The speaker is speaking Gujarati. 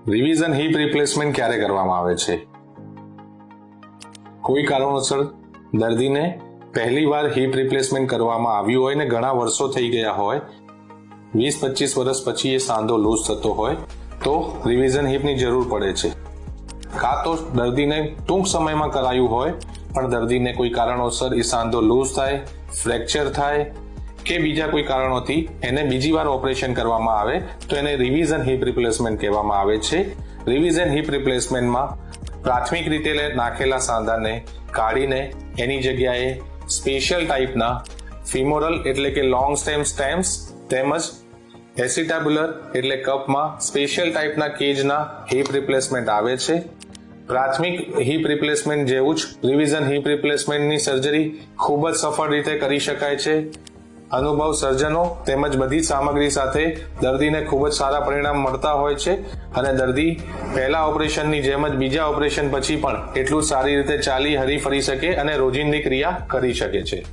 રિવિઝન હિપ રિપ્લેસમેન્ટ ક્યારે કરવામાં આવે છે? કોઈ કારણોસર દર્દીને પહેલી વાર હિપ રિપ્લેસમેન્ટ કરવામાં આવ્યું હોય ને ઘણા વર્ષો થઈ ગયા હોય, 20-25 વર્ષ પછી એ સાંધો લૂઝ થતો હોય તો રિવિઝન હિપની જરૂર પડે છે. કાં તો દર્દીને ટૂંક સમયમાં કરાયું હોય પણ દર્દીને કોઈ કારણોસર એ સાંધો લૂઝ થાય, ફ્રેક્ચર થાય કે બીજા કોઈ કારણોથી એને બીજી વાર ઓપરેશન કરવામાં આવે તો એને રિવિઝન હિપ રિપ્લેસમેન્ટ કહેવામાં આવે છે. રિવિઝન હિપ રિપ્લેસમેન્ટમાં પ્રાથમિક રીતે નાખેલા સાંધાને કાઢીને એની જગ્યાએ સ્પેશિયલ ટાઈપના ફિમોરલ એટલે કે લોંગ સ્ટેમ્સ તેમજ એસિટાબ્યુલર એટલે કપમાં સ્પેશિયલ ટાઈપના કેજના હિપ રિપ્લેસમેન્ટ આવે છે. પ્રાથમિક હિપ રિપ્લેસમેન્ટ જેવું જ રિવિઝન હિપ રિપ્લેસમેન્ટની સર્જરી ખૂબ જ સફળ રીતે કરી શકાય છે. અનુભવ સર્જનો તેમજ બધી સામગ્રી સાથે દર્દીને ખૂબ જ સારા પરિણામ મળતા હોય છે અને દર્દી પહેલા ઓપરેશનની જેમ જ બીજા ઓપરેશન પછી પણ એટલું સારી રીતે ચાલી હરી ફરી શકે અને રોજિંદી ક્રિયા કરી શકે છે.